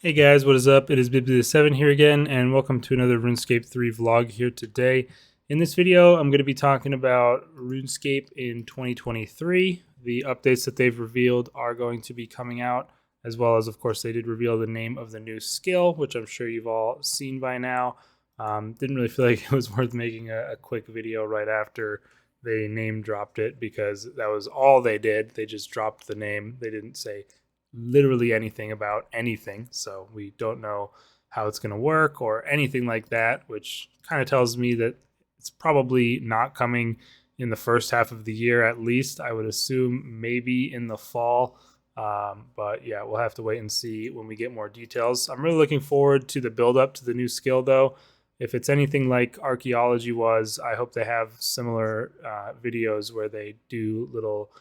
Hey guys, what is up? It is Bibby7 here again, and welcome to another RuneScape 3 vlog here today. In this video, I'm going to be talking about RuneScape in 2023. The updates that they've revealed are going to be coming out, as well as, of course, they did reveal the name of the new skill, which I'm sure you've all seen by now. Didn't really feel like it was worth making a quick video right after they name dropped it, because that was all they did. They just dropped the name. They didn't say literally anything about anything, so we don't know how it's going to work or anything like that, which kind of tells me that it's probably not coming in the first half of the year. At least I would assume maybe in the fall, but yeah, we'll have to wait and see when we get more details. I'm really looking forward to the build up to the new skill, though. If it's anything like archaeology was, I hope they have similar videos where they do little,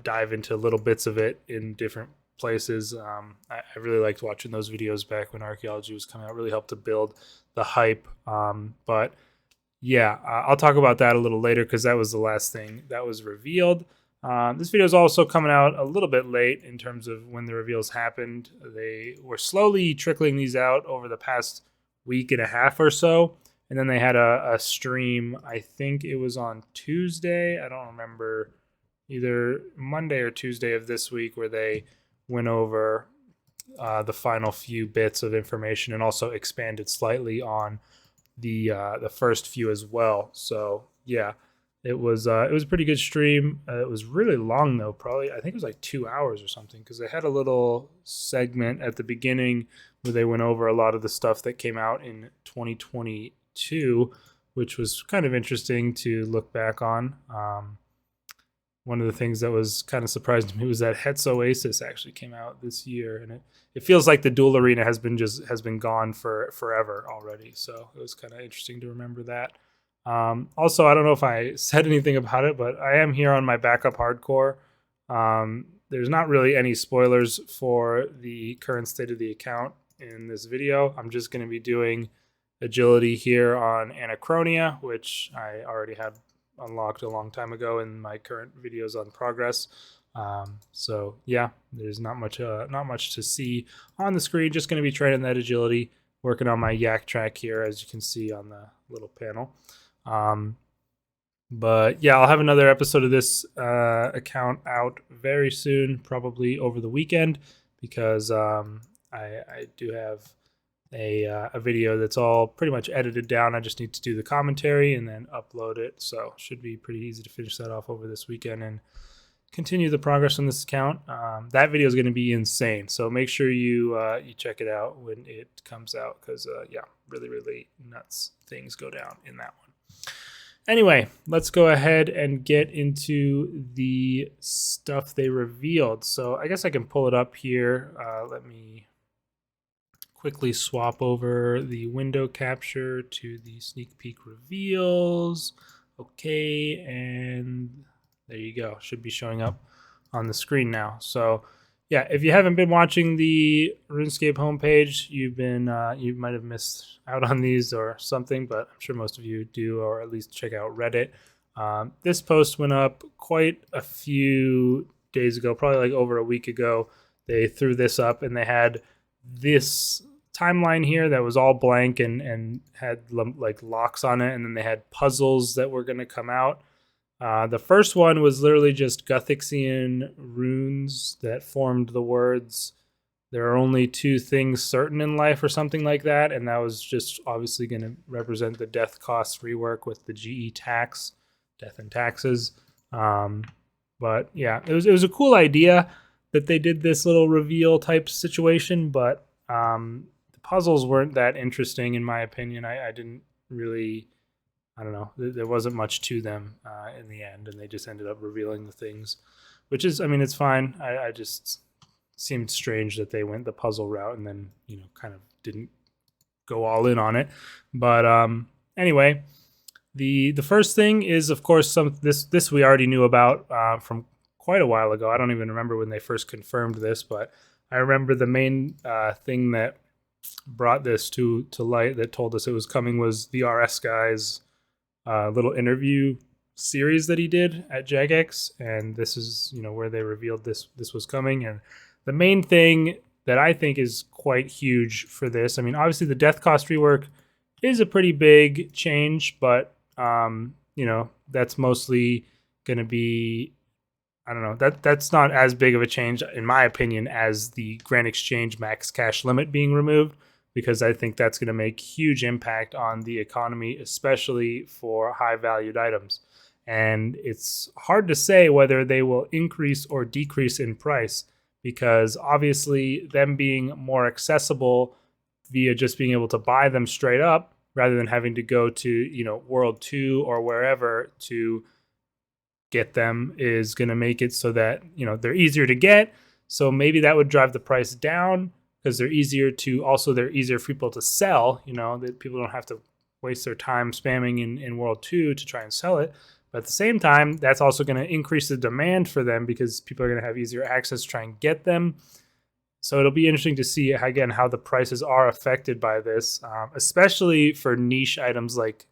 dive into little bits of it in different places. I really liked watching those videos back when archaeology was coming out. It really helped to build the hype. But yeah, I'll talk about that a little later, because that was the last thing that was revealed. This video is also coming out a little bit late in terms of when the reveals happened. They were slowly trickling these out over the past week and a half or so. And then they had a stream, I think it was on Tuesday. I don't remember, either Monday or Tuesday of this week, where they went over the final few bits of information and also expanded slightly on the first few as well. So yeah, it was a pretty good stream. It was really long though, probably I think it was like 2 hours or something, because they had a little segment at the beginning where they went over a lot of the stuff that came out in 2022, which was kind of interesting to look back on. One of the things that was kind of surprising to me was that Het's Oasis actually came out this year, and it feels like the duel arena has been gone for forever already. So it was kind of interesting to remember that. Also, I don't know if I said anything about it, but I am here on my backup hardcore. There's not really any spoilers for the current state of the account in this video. I'm just going to be doing agility here on Anachronia, which I already had unlocked a long time ago in my current videos on progress. So yeah, there's not much to see on the screen. Just going to be training that agility, working on my yak track here, as you can see on the little panel. But yeah, I'll have another episode of this account out very soon, probably over the weekend, because I do have a video that's all pretty much edited down. I just need to do the commentary and then upload it, so should be pretty easy to finish that off over this weekend and continue the progress on this account. That video is going to be insane, so make sure you check it out when it comes out, because yeah, really nuts things go down in that one. Anyway, let's go ahead and get into the stuff they revealed. So I guess I can pull it up here. Let me quickly swap over the window capture to the sneak peek reveals. Okay, and there you go. Should be showing up on the screen now. So yeah, if you haven't been watching the RuneScape homepage, you might have missed out on these or something, but I'm sure most of you do, or at least check out Reddit. This post went up quite a few days ago, probably like over a week ago. They threw this up, and they had this timeline here that was all blank and had like locks on it, and then they had puzzles that were going to come out. The first one was literally just Gothixian runes that formed the words, "There are only two things certain in life," or something like that, and that was just obviously going to represent the death cost rework with the GE tax, death and taxes. But yeah, it was a cool idea that they did this little reveal type situation, but the puzzles weren't that interesting in my opinion. I didn't really, I don't know, there wasn't much to them in the end, and they just ended up revealing the things, which is, I mean, it's fine. I just seemed strange that they went the puzzle route and then, kind of didn't go all in on it. But anyway, the first thing is, of course, this we already knew about from quite a while ago. I don't even remember when they first confirmed this, but I remember the main thing that brought this to light, that told us it was coming, was the RS guy's little interview series that he did at Jagex, and this is where they revealed this was coming. And the main thing that I think is quite huge for this. I mean, obviously the death cost rework is a pretty big change, but you know, that's mostly going to be, I don't know, that's not as big of a change in my opinion as the Grand Exchange max cash limit being removed, because I think that's going to make huge impact on the economy, especially for high valued items. And it's hard to say whether they will increase or decrease in price, because obviously them being more accessible via just being able to buy them straight up rather than having to go to, you know, World 2 or wherever to get them is going to make it so that, you know, they're easier to get. So maybe that would drive the price down because they're easier for people to sell, you know, that people don't have to waste their time spamming in World 2 to try and sell it. But at the same time, that's also going to increase the demand for them because people are going to have easier access to try and get them. So it'll be interesting to see, again, how the prices are affected by this, especially for niche items like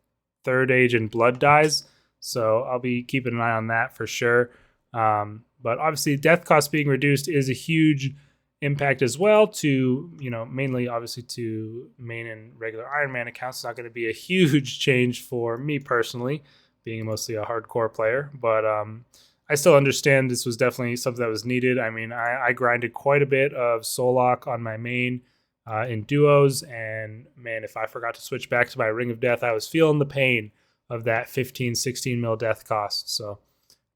Third Age and Blood Dyes. So I'll be keeping an eye on that for sure. But obviously, death cost being reduced is a huge impact as well to, you know, mainly obviously to main and regular Iron Man accounts. It's not going to be a huge change for me personally, being mostly a hardcore player. But I still understand this was definitely something that was needed. I mean, I grinded quite a bit of Solok on my main in duos, and man, if I forgot to switch back to my Ring of Death, I was feeling the pain of that 15-16 mil death cost. So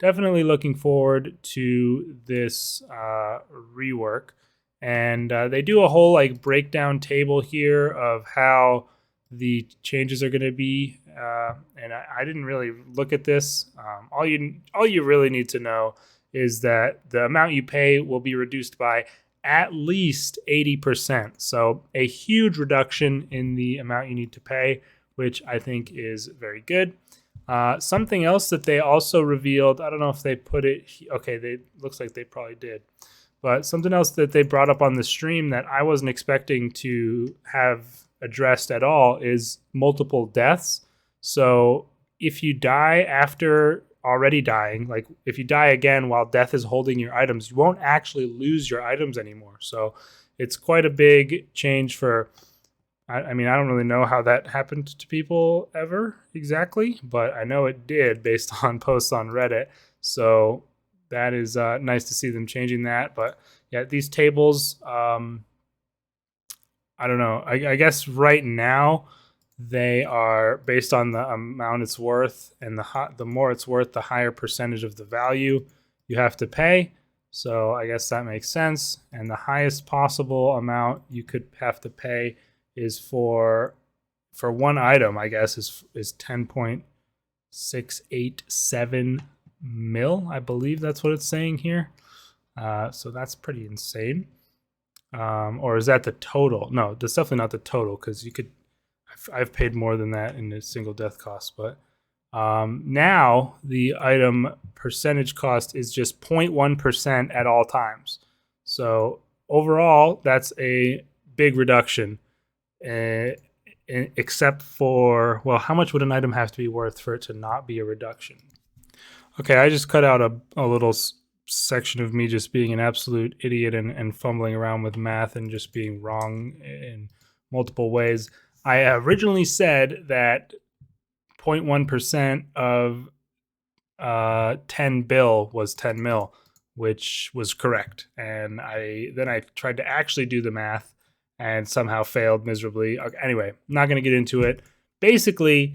definitely looking forward to this rework. And they do a whole like breakdown table here of how the changes are going to be, and I didn't really look at this. All you really need to know is that the amount you pay will be reduced by at least 80%. So a huge reduction in the amount you need to pay, which I think is very good. Something else that they also revealed, I don't know if they put it, okay, looks like they probably did. But something else that they brought up on the stream that I wasn't expecting to have addressed at all is multiple deaths. So if you die after already dying, like if you die again while death is holding your items, you won't actually lose your items anymore. So it's quite a big change for, I mean, I don't really know how that happened to people ever exactly, but I know it did based on posts on Reddit. So that is nice to see them changing that. But yeah, these tables, I don't know. I guess right now they are based on the amount it's worth, and the more it's worth, the higher percentage of the value you have to pay. So I guess that makes sense. And the highest possible amount you could have to pay is for one item, I guess, is 10.687 mil. I believe that's what it's saying here. So that's pretty insane. Or is that the total? No, that's definitely not the total, because I've paid more than that in a single death cost. But now the item percentage cost is just 0.1% at all times. So overall, that's a big reduction. Except for, well, how much would an item have to be worth for it to not be a reduction? Okay, I just cut out a little section of me just being an absolute idiot and fumbling around with math and just being wrong in multiple ways. I originally said that 0.1% of 10 bill was 10 mil, which was correct. And then I tried to actually do the math and somehow failed miserably. Anyway, I'm not going to get into it. Basically,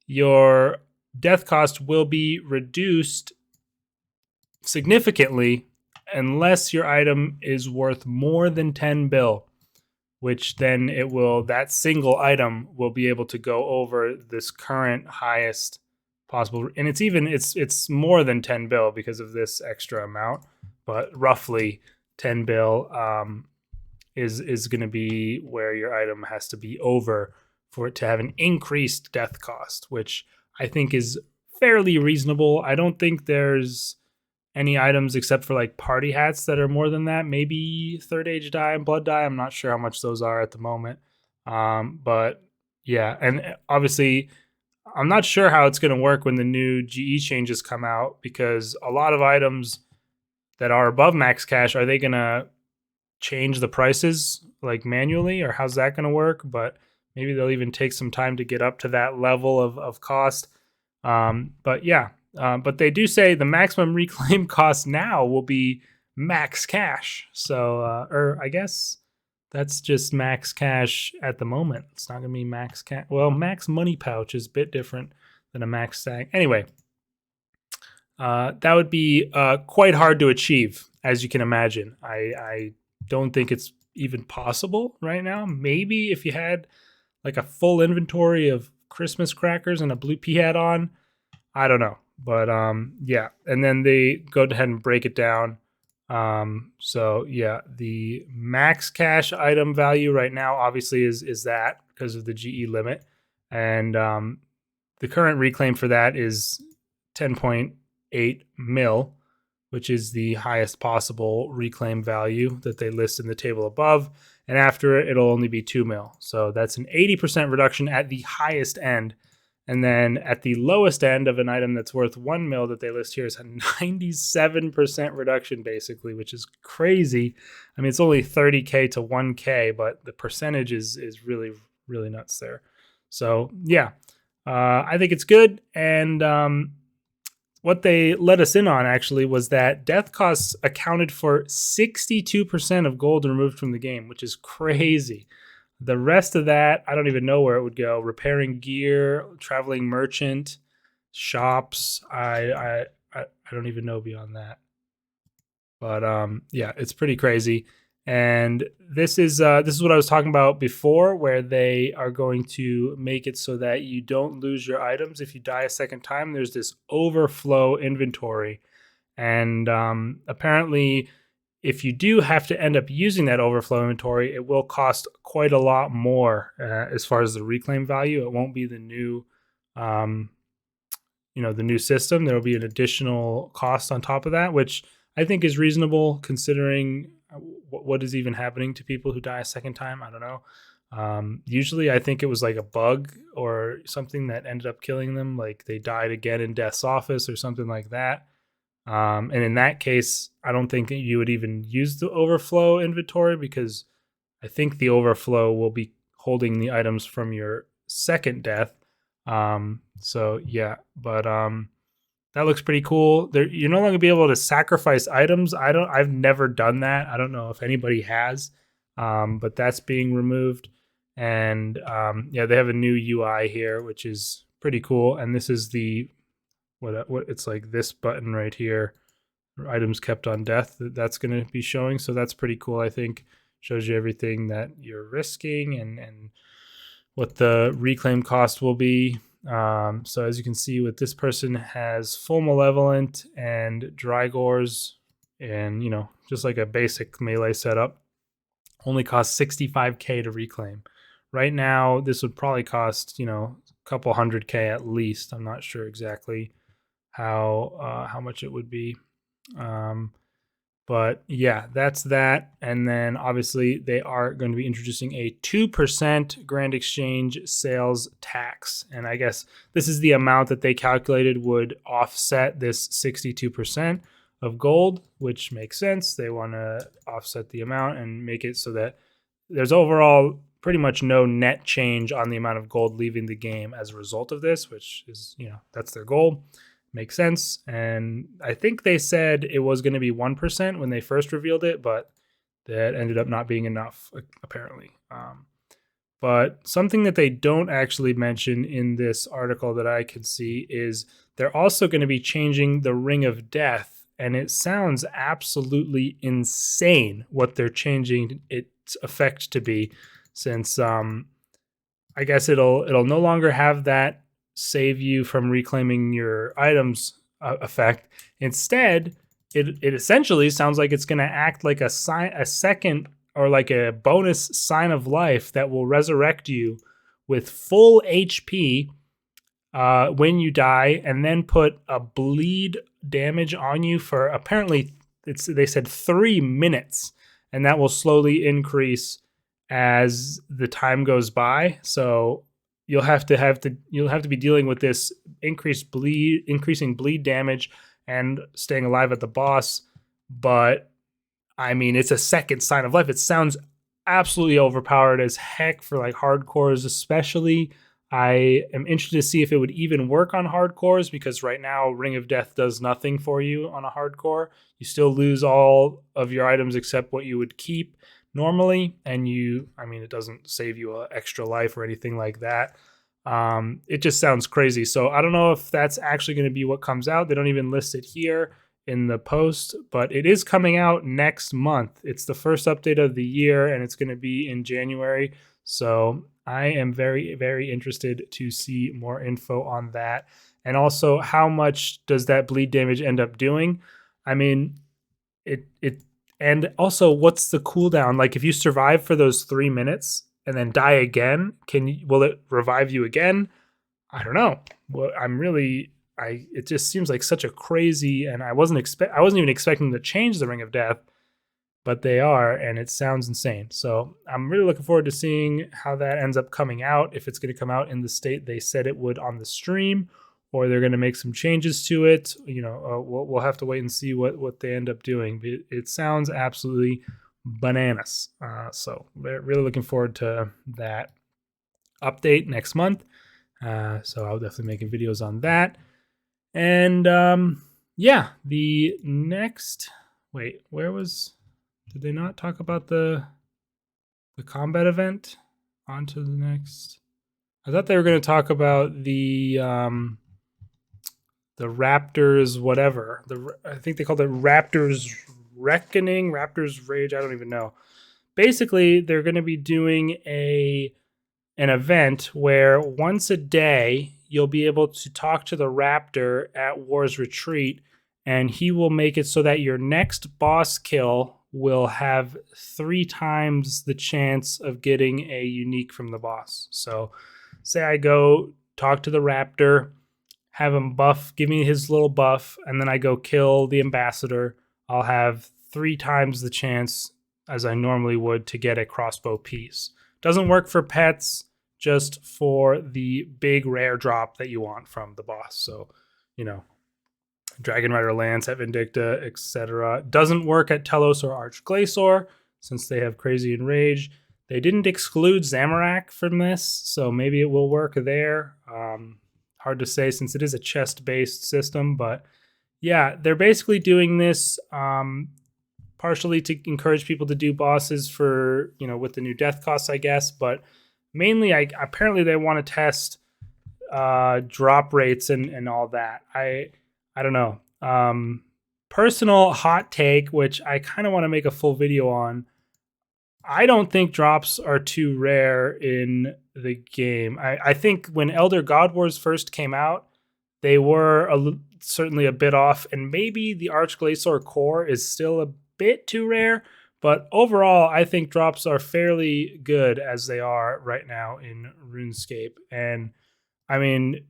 your death cost will be reduced significantly unless your item is worth more than 10 bill, which then that single item will be able to go over this current highest possible. And it's more than 10 bill because of this extra amount, but roughly 10 bill is going to be where your item has to be over for it to have an increased death cost, which I think is fairly reasonable. I don't think there's any items except for like party hats that are more than that. Maybe Third Age dye and Blood dye. I'm not sure how much those are at the moment. But yeah, and obviously I'm not sure how it's going to work when the new GE changes come out, because a lot of items that are above max cash, are they going to change the prices like manually, or how's that going to work? But maybe they'll even take some time to get up to that level of cost. But yeah, but they do say the maximum reclaim cost now will be max cash. So, or I guess that's just max cash at the moment. It's not going to be max cash. Well, max money pouch is a bit different than a max stack. Anyway, that would be quite hard to achieve, as you can imagine. I don't think it's even possible right now. Maybe if you had like a full inventory of Christmas crackers and a blue pea hat on, I don't know. But yeah, and then they go ahead and break it down. So yeah, the max cash item value right now obviously is that because of the GE limit, and the current reclaim for that is 10.8 mil, which is the highest possible reclaim value that they list in the table above. And after it, it'll only be 2 mil. So that's an 80% reduction at the highest end. And then at the lowest end of an item that's worth 1 mil that they list here is a 97% reduction, basically, which is crazy. I mean, it's only 30K to 1K, but the percentage is really, really nuts there. So yeah, I think it's good. And what they let us in on actually was that death costs accounted for 62% of gold removed from the game, which is crazy. The rest of that, I don't even know where it would go. Repairing gear, traveling merchant, shops. I don't even know beyond that. But yeah, it's pretty crazy. And this is what I was talking about before, where they are going to make it so that you don't lose your items if you die a second time. There's this overflow inventory, and apparently, if you do have to end up using that overflow inventory, it will cost quite a lot more as far as the reclaim value. It won't be the new, the new system. There will be an additional cost on top of that, which I think is reasonable considering what is even happening to people who die a second time. I don't know. Usually I think it was like a bug or something that ended up killing them. Like they died again in death's office or something like that. And in that case, I don't think you would even use the overflow inventory because I think the overflow will be holding the items from your second death. So yeah, but that looks pretty cool. You're no longer be able to sacrifice items. I've never done that. I don't know if anybody has, but that's being removed. And yeah, they have a new UI here, which is pretty cool. And this is the what it's like this button right here, items kept on death. That's going to be showing. So that's pretty cool. I think shows you everything that you're risking and what the reclaim cost will be. So as you can see, with this person has full malevolent and Drygores, and just like a basic melee setup, only costs 65K to reclaim. Right now, this would probably cost a couple 100K at least. I'm not sure exactly how much it would be. But yeah, that's that. And then obviously they are going to be introducing a 2% Grand Exchange sales tax. And I guess this is the amount that they calculated would offset this 62% of gold, which makes sense. They want to offset the amount and make it so that there's overall pretty much no net change on the amount of gold leaving the game as a result of this, which is, that's their goal. Makes sense. And I think they said it was going to be 1% when they first revealed it, but that ended up not being enough, apparently. But something that they don't actually mention in this article that I can see is they're also going to be changing the Ring of Death. And it sounds absolutely insane what they're changing its effect to be, since I guess it'll no longer have that save you from reclaiming your items effect. Instead, it essentially sounds like it's going to act like a second or like a bonus sign of life that will resurrect you with full HP when you die, and then put a bleed damage on you for apparently they said 3 minutes, and that will slowly increase as the time goes by. So you'll have to be dealing with this increasing bleed damage and staying alive at the boss. But I mean, it's a second Sign of Life. It sounds absolutely overpowered as heck for like hardcores, especially. I am interested to see if it would even work on hardcores, because right now Ring of Death does nothing for you on a hardcore. You still lose all of your items except what you would keep normally, and it doesn't save you an extra life or anything like that. It just sounds crazy. So I don't know if that's actually going to be what comes out. They don't even list it here in the post, but it is coming out next month. It's the first update of the year, and it's going to be in January. So I am very, very interested to see more info on that. And also, how much does that bleed damage end up doing? I mean, and also, what's the cooldown? Like, if you survive for those 3 minutes and then die again, will it revive you again? I don't know. Well, it just seems like such a crazy, and I wasn't even expecting to change the Ring of Death, but they are, and it sounds insane. So I'm really looking forward to seeing how that ends up coming out, if it's going to come out in the state they said it would on the stream, or they're going to make some changes to it. We'll have to wait and see what they end up doing. It sounds absolutely bananas. So really looking forward to that update next month. So I'll definitely making videos on that. And the next, did they not talk about the combat event? On to the next. I thought they were going to talk about the Raptors, whatever. I think they called it Raptors Reckoning, Raptors Rage. I don't even know. Basically, they're going to be doing an event where once a day you'll be able to talk to the Raptor at War's Retreat, and he will make it so that your next boss kill will have 3 times the chance of getting a unique from the boss. So say I go talk to the Raptor, have him give me his little buff, and then I go kill the ambassador, I'll have 3 times the chance as I normally would to get a crossbow piece. Doesn't work for pets, just for the big rare drop that you want from the boss. So, Dragon Rider Lance at Vindicta, etc. Doesn't work at Telos or Archglacior, since they have Crazy Enrage. They didn't exclude Zamorak from this, so maybe it will work there. Hard to say since it is a chest-based system, but yeah, they're basically doing this partially to encourage people to do bosses for, with the new death costs, I guess, but mainly apparently they want to test drop rates and all that. I don't know. Personal hot take, which I kind of want to make a full video on. I don't think drops are too rare in the game. I think when Elder God Wars first came out, they were certainly a bit off, and maybe the Archglacior core is still a bit too rare, but overall, I think drops are fairly good as they are right now in RuneScape. And I mean,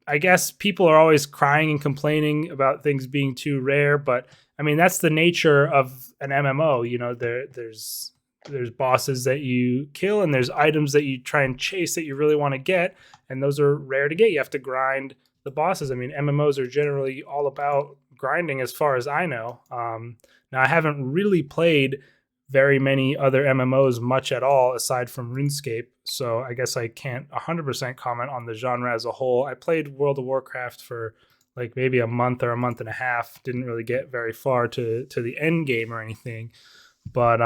I guess people are always crying and complaining about things being too rare, but I mean, that's the nature of an MMO. There's bosses that you kill, and there's items that you try and chase that you really want to get, and those are rare to get. You have to grind the bosses. I mean, MMOs are generally all about grinding as far as I know. Now, I haven't really played very many other MMOs much at all aside from RuneScape, so I guess I can't 100% comment on the genre as a whole. I played World of Warcraft for like maybe a month or a month and a half. Didn't really get very far to the end game or anything. But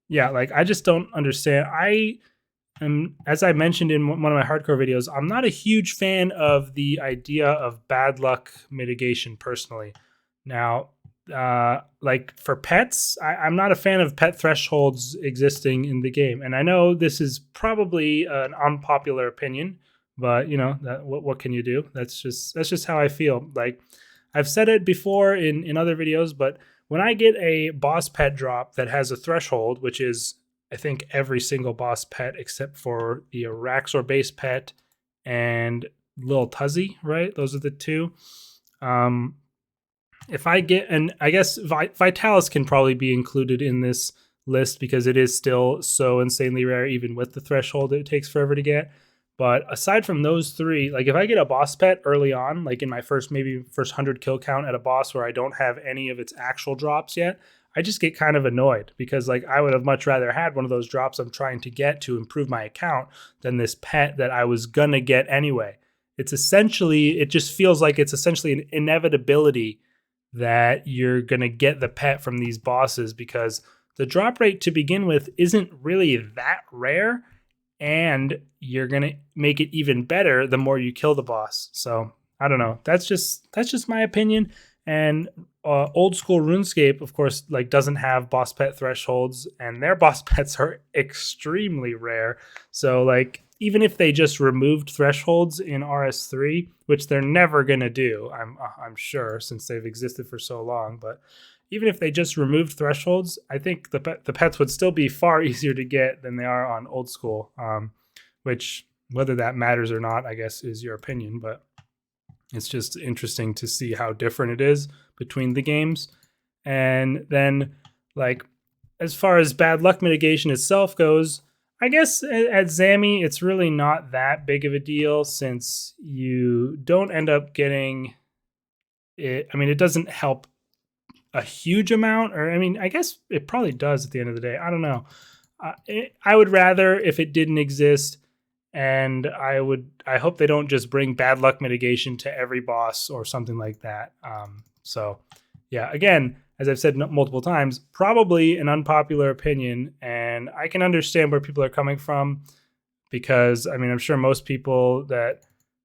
yeah, like I just don't understand. As I mentioned in one of my hardcore videos, I'm not a huge fan of the idea of bad luck mitigation personally. Now, like for pets, I'm not a fan of pet thresholds existing in the game. And I know this is probably an unpopular opinion, but what can you do? That's just how I feel. Like I've said it before in other videos, but when I get a boss pet drop that has a threshold, which is I think every single boss pet except for the Araxor base pet and Lil Tuzzy, right? Those are the two. If I get, and I guess Vitalis can probably be included in this list because it is still so insanely rare, even with the threshold it takes forever to get. But aside from those 3, like if I get a boss pet early on, like in my first 100 kill count at a boss where I don't have any of its actual drops yet, I just get kind of annoyed because like I would have much rather had one of those drops I'm trying to get to improve my account than this pet that I was gonna get anyway. It just feels like it's essentially an inevitability that you're gonna get the pet from these bosses because the drop rate to begin with isn't really that rare, and you're gonna make it even better the more you kill the boss. So I don't know. That's just my opinion. And old school RuneScape, of course, like doesn't have boss pet thresholds, and their boss pets are extremely rare. So like even if they just removed thresholds in RS3, which they're never gonna do, I'm sure, since they've existed for so long, but even if they just removed thresholds, I think the pets would still be far easier to get than they are on old school. Which whether that matters or not, I guess, is your opinion, but it's just interesting to see how different it is between the games. And then, like, as far as bad luck mitigation itself goes, I guess at Zami, it's really not that big of a deal since you don't end up getting it. I mean, it doesn't help a huge amount, or I mean, I guess it probably does at the end of the day. I don't know. I would rather if it didn't exist, and I hope they don't just bring bad luck mitigation to every boss or something like that. So yeah, again, as I've said multiple times, probably an unpopular opinion, and I can understand where people are coming from because I mean, I'm sure most people that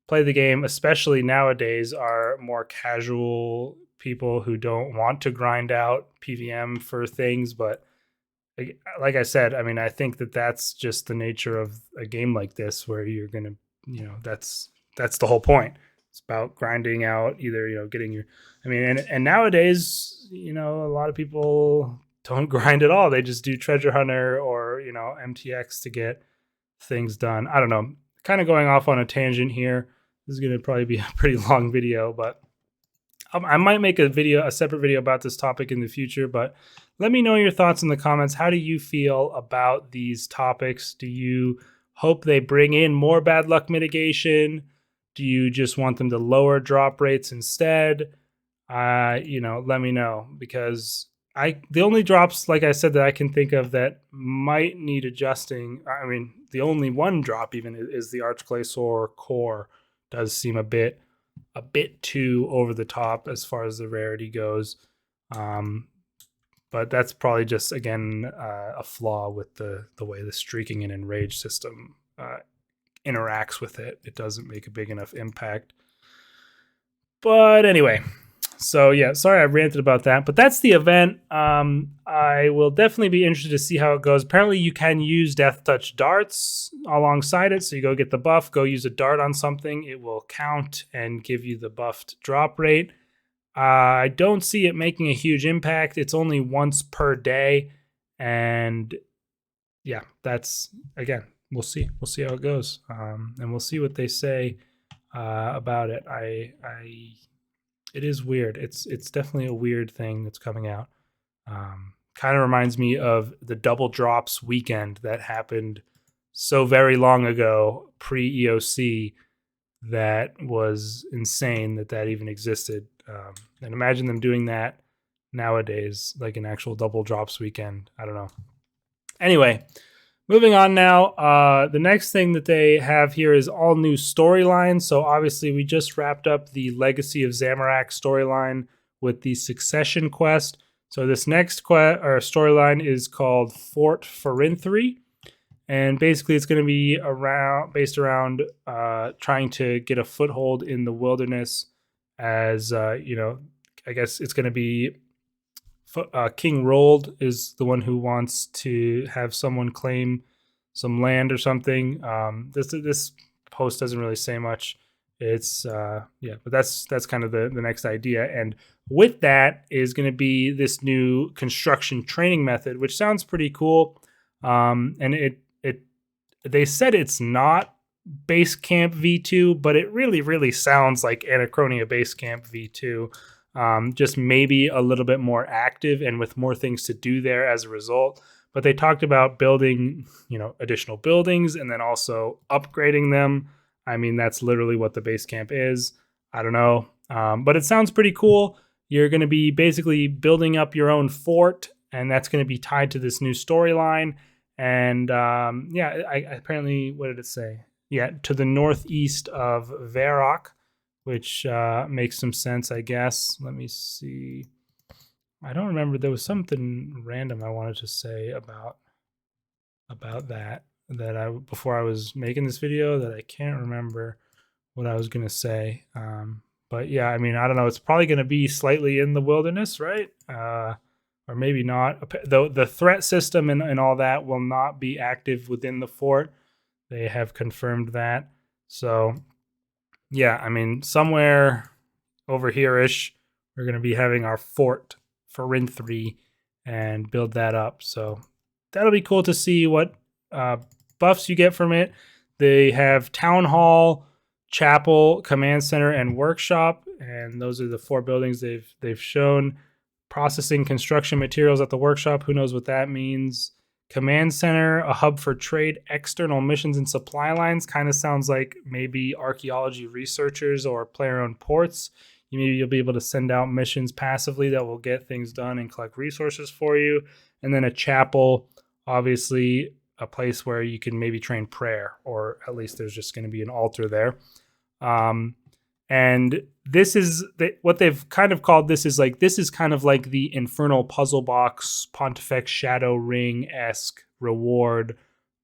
play the game, especially nowadays, are more casual people who don't want to grind out PVM for things. But like I said, I mean, I think that that's just the nature of a game like this, where you're gonna, that's the whole point. It's about grinding out either, getting your, I mean, and nowadays, a lot of people don't grind at all. They just do treasure hunter or MTX to get things done. I don't know. Kind of going off on a tangent here. This is going to probably be a pretty long video, but I might make a separate video about this topic in the future, but let me know your thoughts in the comments. How do you feel about these topics? Do you hope they bring in more bad luck mitigation? Do you just want them to lower drop rates instead? Let me know, because the only drops, like I said, that I can think of that might need adjusting. I mean, the only one drop even is the Archclaysor core. Does seem a bit too over the top as far as the rarity goes. But that's probably just, again, a flaw with the way the streaking and enrage system interacts with it. It doesn't make a big enough impact. But anyway, so yeah, sorry I ranted about that, but that's the event. I will definitely be interested to see how it goes. Apparently you can use Death Touch darts alongside it. So you go get the buff, go use a dart on something. It will count and give you the buffed drop rate. I don't see it making a huge impact. It's only once per day. And yeah, that's, again, we'll see. We'll see how it goes. And we'll see what they say about it. It is weird. It's definitely a weird thing that's coming out. Kind of reminds me of the double drops weekend that happened so very long ago, pre-EOC, that was insane that even existed. And imagine them doing that nowadays, like an actual double drops weekend. I don't know. Anyway, moving on now. The next thing that they have here is all new storylines. So obviously we just wrapped up the Legacy of Zamorak storyline with the Succession quest. So this next storyline is called Fort Forinthry. And basically it's going to be based around trying to get a foothold in the wilderness as, I guess it's going to be King Rold is the one who wants to have someone claim some land or something. This post doesn't really say much. It's but that's kind of the next idea. And with that is going to be this new construction training method, which sounds pretty cool. And they said it's not Basecamp V2, but it really sounds like Anachronia Basecamp V2. Just maybe a little bit more active and with more things to do there as a result. But they talked about building, additional buildings and then also upgrading them. I mean, that's literally what the base camp is. I don't know. But it sounds pretty cool. You're going to be basically building up your own fort and that's going to be tied to this new storyline. And yeah, I apparently, what did it say? Yeah, to the northeast of Varrock, which makes some sense, I guess. Let me see. I don't remember. There was something random I wanted to say about that I before I was making this video that I can't remember what I was gonna say. But yeah, I mean, I don't know. It's probably gonna be slightly in the wilderness, right? Or maybe not. Though the threat system and all that will not be active within the fort. They have confirmed that. So yeah, I mean, somewhere over here-ish, we're gonna be having our fort Forinthry and build that up. So that'll be cool to see what buffs you get from it. They have Town Hall, Chapel, Command Center, and Workshop, and those are the 4 buildings they've shown. Processing construction materials at the workshop, who knows what that means. Command Center, a hub for trade, external missions, and supply lines. Kind of sounds like maybe archaeology researchers or player-owned ports. Maybe you'll be able to send out missions passively that will get things done and collect resources for you. And then a chapel, obviously a place where you can maybe train prayer, or at least there's just going to be an altar there. And this is what they've kind of called this is kind of like the Infernal Puzzle Box Pontifex Shadow Ring-esque reward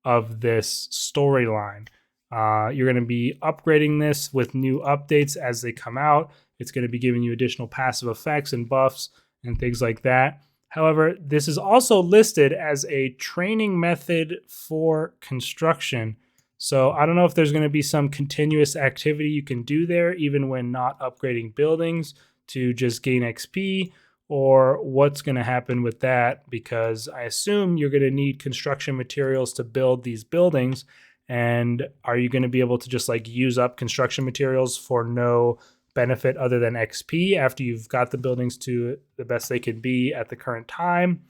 of this storyline. You're going to be upgrading this with new updates as they come out. It's going to be giving you additional passive effects and buffs and things like that. However, this is also listed as a training method for construction. So I don't know if there's going to be some continuous activity you can do there, even when not upgrading buildings, to just gain XP, or what's going to happen with that, because I assume you're going to need construction materials to build these buildings. And are you going to be able to just like use up construction materials for no benefit other than XP after you've got the buildings to the best they can be at the current time?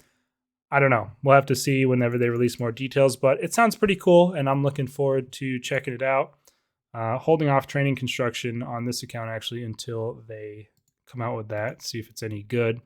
I don't know. We'll have to see whenever they release more details, but it sounds pretty cool, and I'm looking forward to checking it out. Holding off training construction on this account actually until they come out with that, see if it's any good.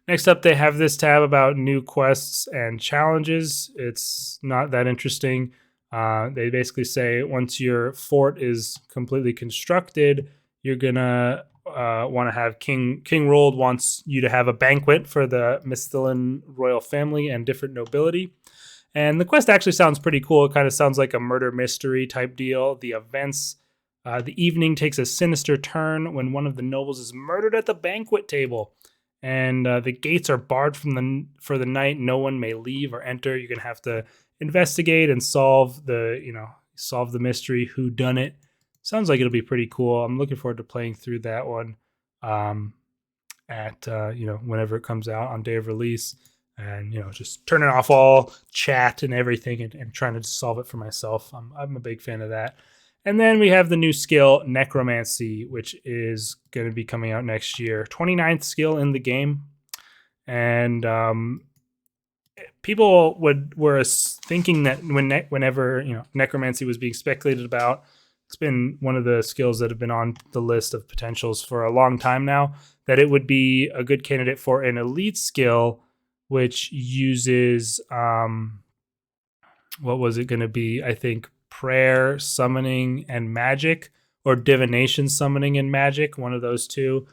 Next up, they have this tab about new quests and challenges. It's not that interesting. They basically say once your fort is completely constructed, you're gonna want to have King Rold wants you to have a banquet for the Misthalin royal family and different nobility. And the quest actually sounds pretty cool. It kind of sounds like a murder mystery type deal. The events, the evening takes a sinister turn when one of the nobles is murdered at the banquet table. And the gates are barred for the night. No one may leave or enter. You're gonna have to investigate and solve the mystery, who done it. Sounds like it'll be pretty cool. I'm looking forward to playing through that one whenever it comes out on day of release, and just turning off all chat and everything and trying to solve it for myself. I'm a big fan of that. And then we have the new skill Necromancy, which is going to be coming out next year. 29th skill in the game, and people were thinking that whenever Necromancy was being speculated about, it's been one of the skills that have been on the list of potentials for a long time now, that it would be a good candidate for an elite skill, which uses what was it going to be? I think prayer, summoning, and magic, or divination, summoning, and magic. One of those two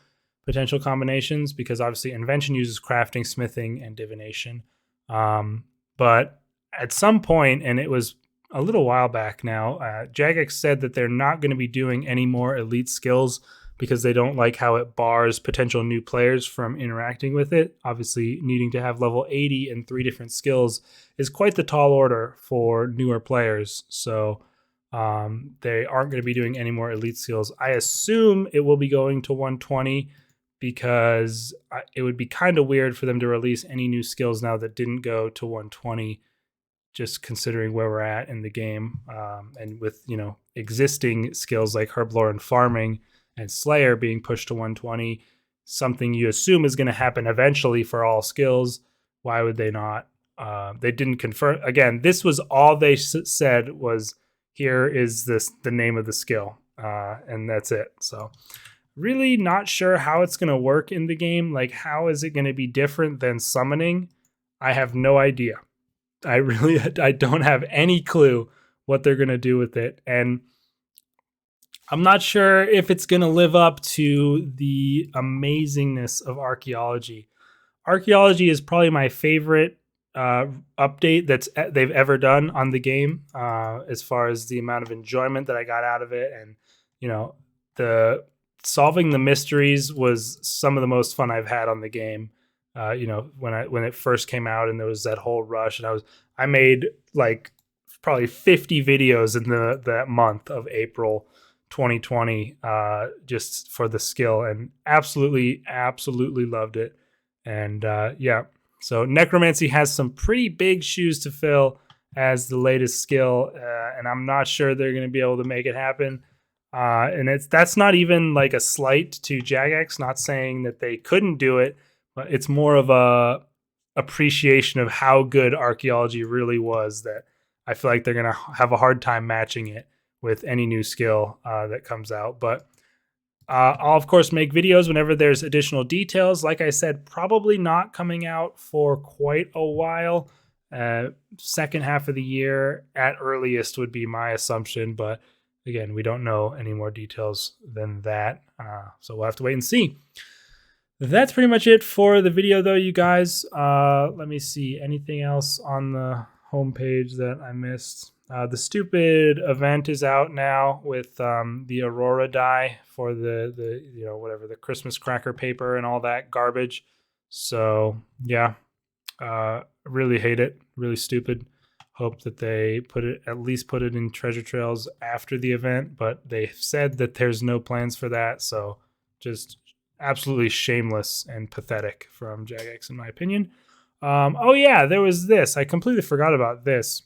potential combinations, because obviously invention uses crafting, smithing, and divination. But at some point, and it was a little while back now, Jagex said that they're not going to be doing any more elite skills because they don't like how it bars potential new players from interacting with it. Obviously, needing to have level 80 and 3 different skills is quite the tall order for newer players. So they aren't going to be doing any more elite skills. I assume it will be going to 120, because it would be kind of weird for them to release any new skills now that didn't go to 120, just considering where we're at in the game. And with, existing skills like Herblore and Farming and Slayer being pushed to 120, something you assume is going to happen eventually for all skills. Why would they not? They didn't confirm. Again, this was all they said was, here is the name of the skill, and that's it. So really not sure how it's going to work in the game. Like, how is it going to be different than summoning? I have no idea. I don't have any clue what they're going to do with it. And I'm not sure if it's going to live up to the amazingness of archaeology. Archaeology is probably my favorite update they've ever done on the game, as far as the amount of enjoyment that I got out of it. And, the solving the mysteries was some of the most fun I've had on the game. When it first came out and there was that whole rush, and I made like probably 50 videos in that month of April 2020, just for the skill, and absolutely loved it. And so Necromancy has some pretty big shoes to fill as the latest skill, and I'm not sure they're going to be able to make it happen. And that's not even like a slight to Jagex, not saying that they couldn't do it, but it's more of a appreciation of how good archaeology really was, that I feel like they're going to have a hard time matching it with any new skill that comes out. But I'll, of course, make videos whenever there's additional details. Like I said, probably not coming out for quite a while. Second half of the year at earliest would be my assumption. But again, we don't know any more details than that. So we'll have to wait and see. That's pretty much it for the video, though, you guys. Let me see. Anything else on the homepage that I missed? The stupid event is out now with the Aurora die for the whatever, the Christmas cracker paper and all that garbage. So yeah, really hate it. Really stupid. Hope that they at least put it in treasure trails after the event, but they said that there's no plans for that. So just absolutely shameless and pathetic from Jagex, in my opinion. Oh yeah, there was this. I completely forgot about this.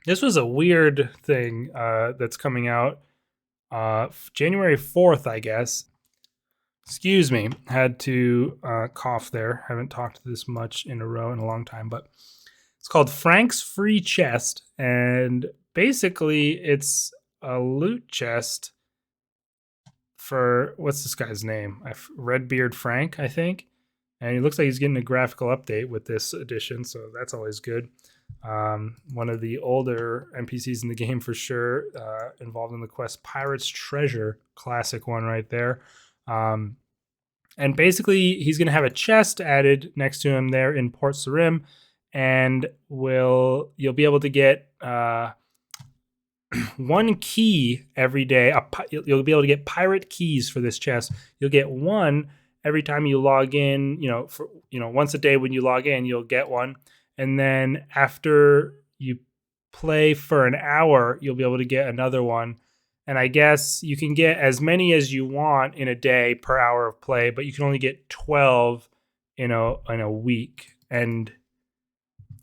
This was a weird thing that's coming out January 4th, I guess. Excuse me, had to cough there. Haven't talked this much in a row in a long time, but it's called Frank's Free Chest, and basically it's a loot chest for, what's this guy's name? Redbeard Frank, I think. And he looks like he's getting a graphical update with this edition, so that's always good. One of the older NPCs in the game for sure, involved in the quest Pirate's Treasure, classic one right there. And basically he's going to have a chest added next to him there in Port Sarim, and you'll be able to get one key every day. You'll be able to get pirate keys for this chest. You'll get one every time you log in. Once a day when you log in, you'll get one. And then after you play for an hour, you'll be able to get another one. And I guess you can get as many as you want in a day per hour of play, but you can only get 12 in a week. And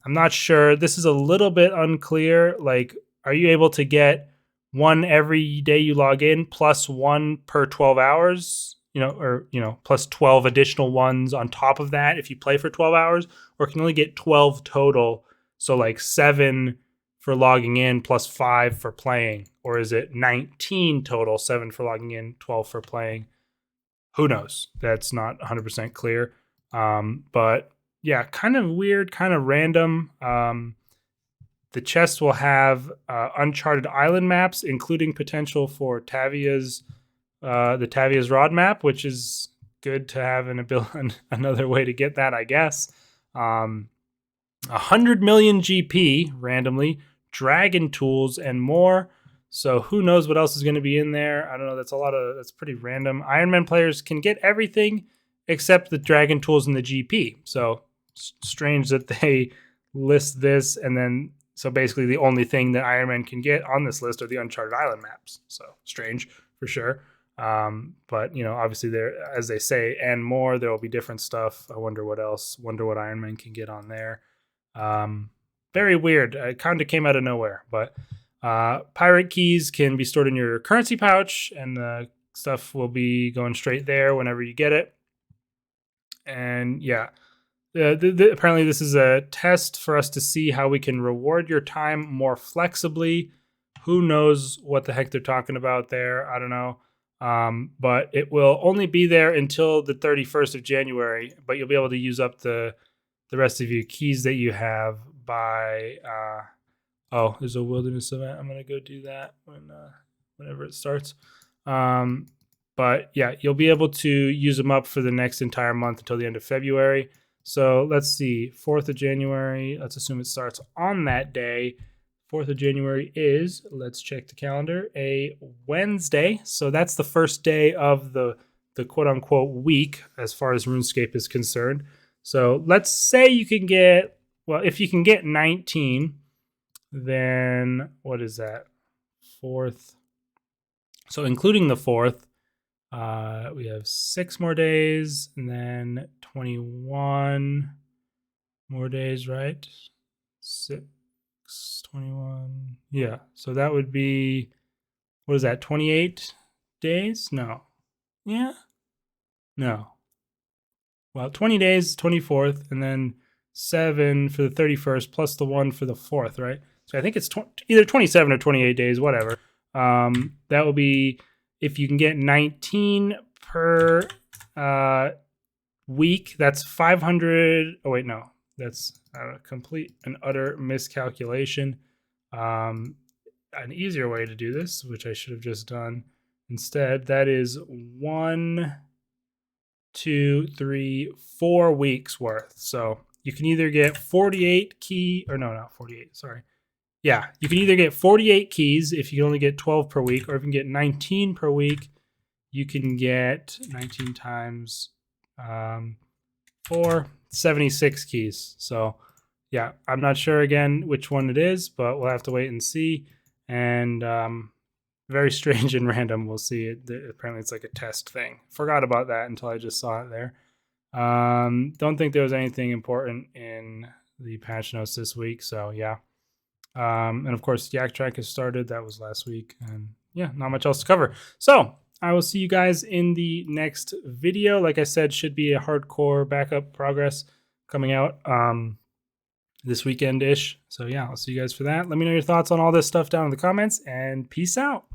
I'm not sure. This is a little bit unclear. Like, are you able to get one every day you log in plus one per 12 hours? Plus 12 additional ones on top of that if you play for 12 hours, or can you only get 12 total? So like 7 for logging in plus 5 for playing, or is it 19 total, 7 for logging in, 12 for playing? Who knows? That's not 100% clear. But yeah, kind of weird, kind of random. The chest will have uncharted island maps, including potential for Tavia's Rod map, which is good to have another way to get that, I guess. 100 million GP randomly, dragon tools, and more. So who knows what else is going to be in there? I don't know. That's pretty random. Iron Man players can get everything except the dragon tools and the GP. So strange that they list this, and then so basically the only thing that Iron Man can get on this list are the Uncharted Island maps. So strange for sure. But obviously there, as they say, and more, there will be different stuff. I wonder what else. Wonder what Iron Man can get on there. Very weird. It kind of came out of nowhere. But pirate keys can be stored in your currency pouch, and the stuff will be going straight there whenever you get it. And yeah, apparently this is a test for us to see how we can reward your time more flexibly. Who knows what the heck they're talking about there? I don't know. but it will only be there until the 31st of January, but you'll be able to use up the rest of your keys that you have by oh, there's a wilderness event. I'm gonna go do that whenever it starts. But yeah, you'll be able to use them up for the next entire month until the end of February. So let's see, 4th of January. Let's assume it starts on that day. 4th of January is, let's check the calendar, a Wednesday. So that's the first day of the quote unquote week as far as RuneScape is concerned. So let's say you can get, well, if you can get 19, then what is that? 4th. So including the 4th, we have 6 more days and then 21 more days, right? 6, 21. Yeah. So that would be, what is that? 28 days? No. Yeah. No. Well, 20 days, 24th, and then 7 for the 31st, plus the 1 for the 4th, right? So I think it's either 27 or 28 days, whatever. That will be, if you can get 19 per week, that's 500. Oh, wait, no. That's a complete and utter miscalculation. An easier way to do this, which I should have just done instead, that is 1, 2, 3, 4 weeks worth. So you can either get 48 key, or no, not 48, sorry. Yeah, you can either get 48 keys if you only get 12 per week, or if you can get 19 per week, you can get 19 times 4, 76 keys. So yeah, I'm not sure again which one it is, but we'll have to wait and see. And very strange and random. We'll see it. Apparently it's like a test thing. Forgot about that until I just saw it there. Don't think there was anything important in the patch notes this week. So yeah. And of course, Yak Track has started. That was last week. And yeah, not much else to cover. So I will see you guys in the next video. Like I said, should be a hardcore backup progress coming out this weekend-ish. So yeah, I'll see you guys for that. Let me know your thoughts on all this stuff down in the comments, and peace out.